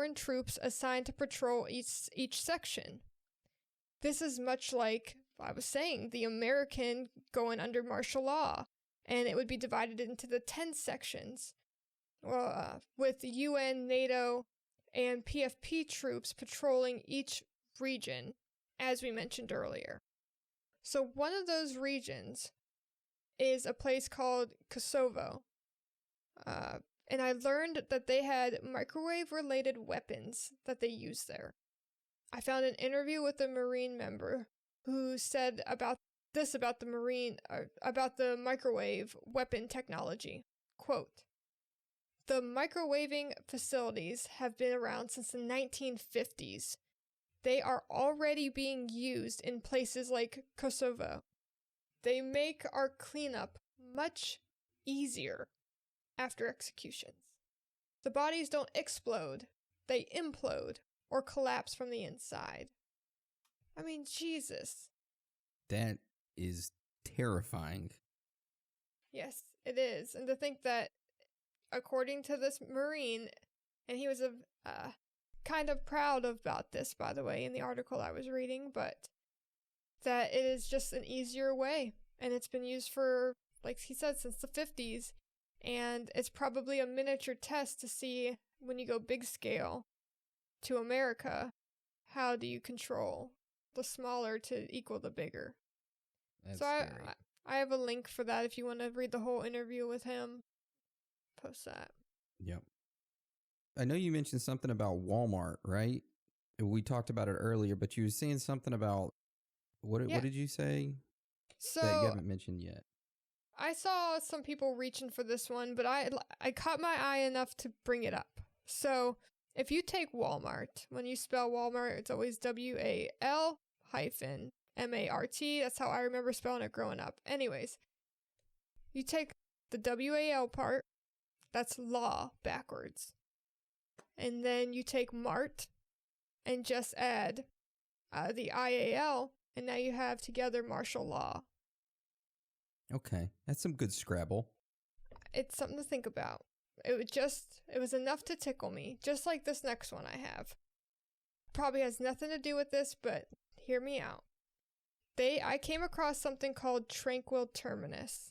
foreign troops assigned to patrol each section. This is much like, I was saying, the American going under martial law, and it would be divided into the 10 sections, with UN, NATO, and PFP troops patrolling each region, as we mentioned earlier. So one of those regions is a place called Kosovo, and I learned that they had microwave-related weapons that they used there. I found an interview with a Marine member who said about the microwave weapon technology. Quote, "The microwaving facilities have been around since the 1950s. They are already being used in places like Kosovo. They make our cleanup much easier after executions. The bodies don't explode, they implode or collapse from the inside." I mean, Jesus. That is terrifying. Yes, it is. And to think that, according to this Marine, and he was kind of proud about this, by the way, in the article I was reading, but that it is just an easier way. And it's been used for, like he said, since the 50s. And it's probably a miniature test to see, when you go big scale to America, how do you control the smaller to equal the bigger. That's so scary. I have a link for that if you want to read the whole interview with him. Post that. Yep. I know you mentioned something about Walmart, right? We talked about it earlier, but you were saying something about, what did you say? So that you haven't mentioned yet. I saw some people reaching for this one, but I caught my eye enough to bring it up. So if you take Walmart, when you spell Walmart, it's always WAL-MART. That's how I remember spelling it growing up. Anyways, you take the WAL part, that's law backwards. And then you take Mart and just add the IAL, and now you have together martial law. Okay, that's some good Scrabble. It's something to think about. It was enough to tickle me, just like this next one I have. Probably has nothing to do with this, but hear me out. I came across something called Tranquil Terminus,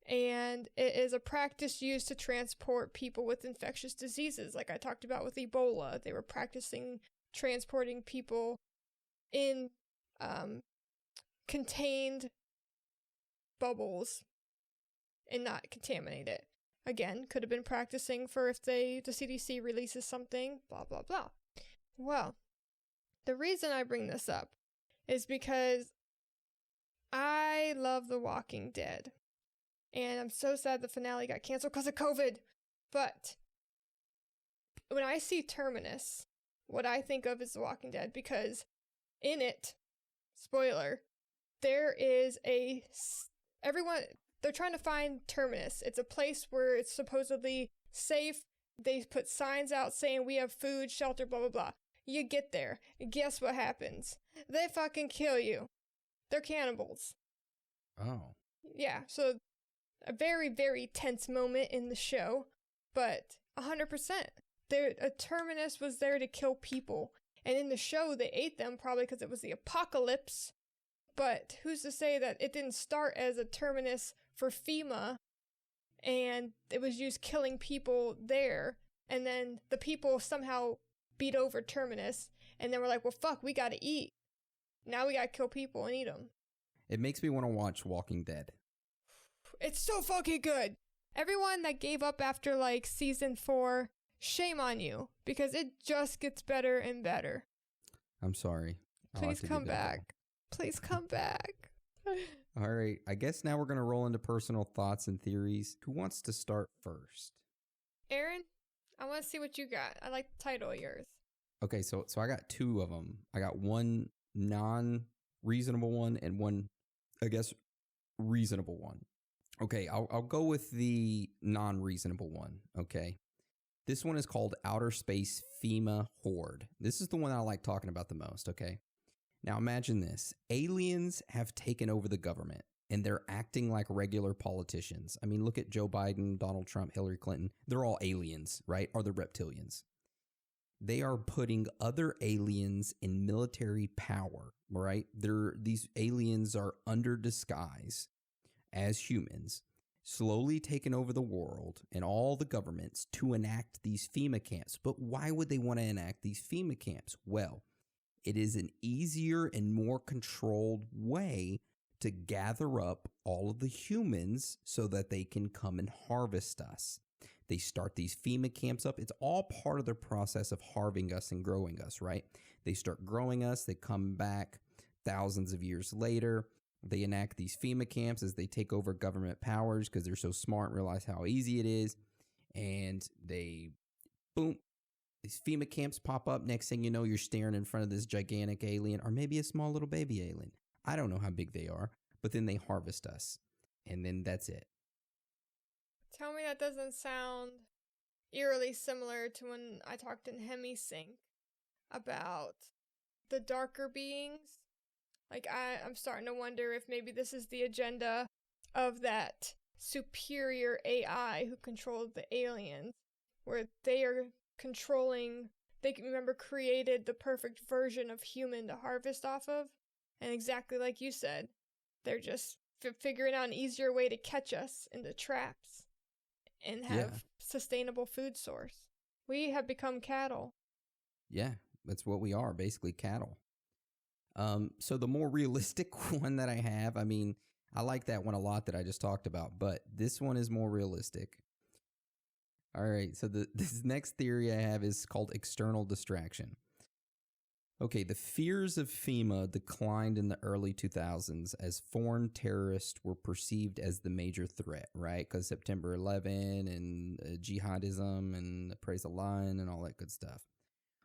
and it is a practice used to transport people with infectious diseases, like I talked about with Ebola. They were practicing transporting people in contained bubbles and not contaminate it. Again, could have been practicing for if the CDC releases something, blah, blah, blah. Well, the reason I bring this up is because I love The Walking Dead. And I'm so sad the finale got canceled because of COVID. But when I see Terminus, what I think of is The Walking Dead, because in it, spoiler, there is they're trying to find Terminus. It's a place where it's supposedly safe. They put signs out saying we have food, shelter, blah, blah, blah. You get there. Guess what happens? They fucking kill you. They're cannibals. Oh. Yeah, so a very, very tense moment in the show, but 100%. A Terminus was there to kill people. And in the show, they ate them probably because it was the apocalypse. But who's to say that it didn't start as a Terminus for FEMA and it was used killing people there, and then the people somehow beat over Terminus, and then we're like, well, fuck, we gotta eat. Now we gotta kill people and eat them. It makes me want to watch Walking Dead. It's so fucking good. Everyone that gave up after like season 4, shame on you, because it just gets better and better. I'm sorry. Please come back. Please come back. All right. I guess now we're going to roll into personal thoughts and theories. Who wants to start first? Aaron, I want to see what you got. I like the title of yours. Okay, so I got 2 of them. I got one non-reasonable one and one, I guess, reasonable one. Okay, I'll go with the non-reasonable one, okay? This one is called Outer Space FEMA Horde. This is the one I like talking about the most, okay? Now imagine this. Aliens have taken over the government, and they're acting like regular politicians. I mean, look at Joe Biden, Donald Trump, Hillary Clinton. They're all aliens, right? Or the reptilians. they are putting other aliens in military power, right? These aliens are under disguise as humans, slowly taking over the world and all the governments to enact these FEMA camps. But why would they want to enact these FEMA camps? Well, it is an easier and more controlled way to gather up all of the humans so that they can come and harvest us. They start these FEMA camps up. It's all part of the process of harvesting us and growing us, right? They start growing us. They come back thousands of years later. They enact these FEMA camps as they take over government powers because they're so smart and realize how easy it is. And they, boom, these FEMA camps pop up. Next thing you know, you're staring in front of this gigantic alien or maybe a small little baby alien. I don't know how big they are, but then they harvest us. And then that's it. Tell me that doesn't sound eerily similar to when I talked in Hemisync about the darker beings. Like, I'm starting to wonder if maybe this is the agenda of that superior AI who controlled the aliens, where they are controlling, they can remember created the perfect version of human to harvest off of. And exactly like you said, they're just figuring out an easier way to catch us into traps and have sustainable food source. We have become cattle. Yeah, that's what we are, basically cattle. So the more realistic one that I have, I mean, I like that one a lot that I just talked about, but this one is more realistic. All right, so this next theory I have is called external distraction. Okay, the fears of FEMA declined in the early 2000s as foreign terrorists were perceived as the major threat, right? Because September 11 and jihadism and the Praise Allah and all that good stuff.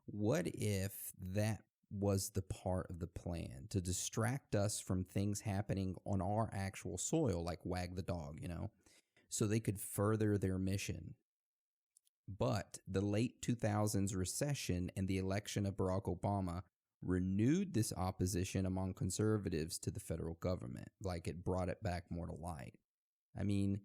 What if that was the part of the plan to distract us from things happening on our actual soil, like wag the dog, you know, so they could further their mission? But the late 2000s recession and the election of Barack Obama renewed this opposition among conservatives to the federal government. Like, it brought it back more to light. I mean,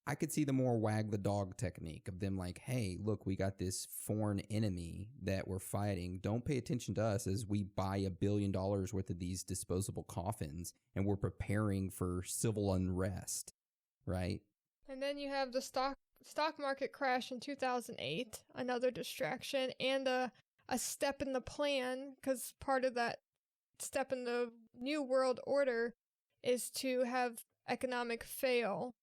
I could see the more wag the dog technique of them like, hey, look, we got this foreign enemy that we're fighting. Don't pay attention to us as we buy $1 billion worth of these disposable coffins and we're preparing for civil unrest, right? And then you have the stock market crash in 2008, another distraction, and a step in the plan, because part of that step in the new world order is to have economic fail,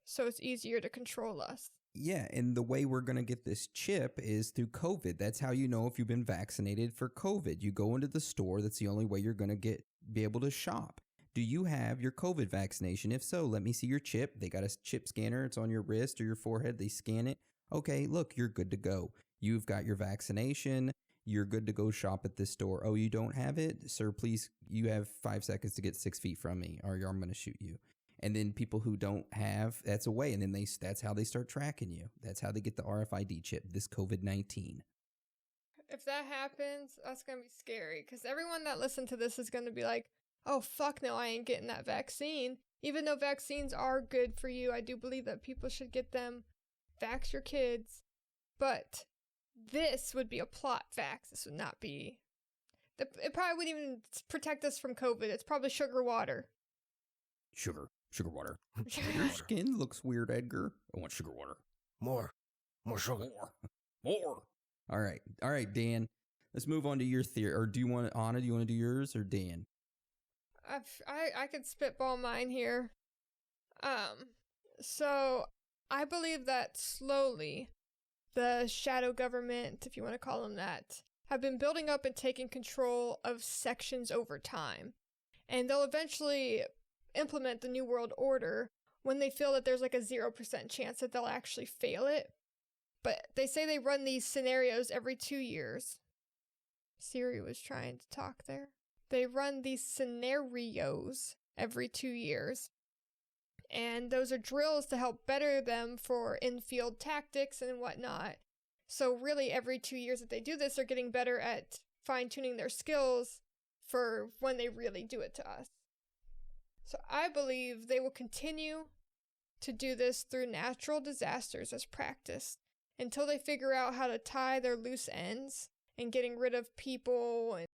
so it's easier to control us. Yeah, and the way we're going to get this chip is through COVID. That's how you know if you've been vaccinated for COVID. You go into the store. That's the only way you're going to be able to shop. Do you have your COVID vaccination? If so, let me see your chip. They got a chip scanner. It's on your wrist or your forehead. They scan it. Okay, look, you're good to go. You've got your vaccination. You're good to go shop at this store. Oh, you don't have it? Sir, please, you have 5 seconds to get 6 feet from me or I'm going to shoot you. And then people who don't have, that's away. And then that's how they start tracking you. That's how they get the RFID chip, this COVID-19. If that happens, that's going to be scary because everyone that listened to this is going to be like, oh, fuck no, I ain't getting that vaccine. Even though vaccines are good for you, I do believe that people should get them. Vax your kids. But this would be a plot vax. This would not be... It probably wouldn't even protect us from COVID. It's probably sugar water. Sugar water. Your skin looks weird, Edgar. I want sugar water. More sugar. More. All right, Dan. Let's move on to your theory. Or do you want Anna? Do you want to do yours or Dan? I could spitball mine here. So I believe that slowly the shadow government, if you want to call them that, have been building up and taking control of sections over time. And they'll eventually implement the New World Order when they feel that there's like a 0% chance that they'll actually fail it. But they say they run these scenarios every 2 years. Siri was trying to talk there. They run these scenarios every 2 years. And those are drills to help better them for in-field tactics and whatnot. So really every 2 years that they do this, they're getting better at fine-tuning their skills for when they really do it to us. So I believe they will continue to do this through natural disasters as practice. until they figure out how to tie their loose ends and getting rid of people and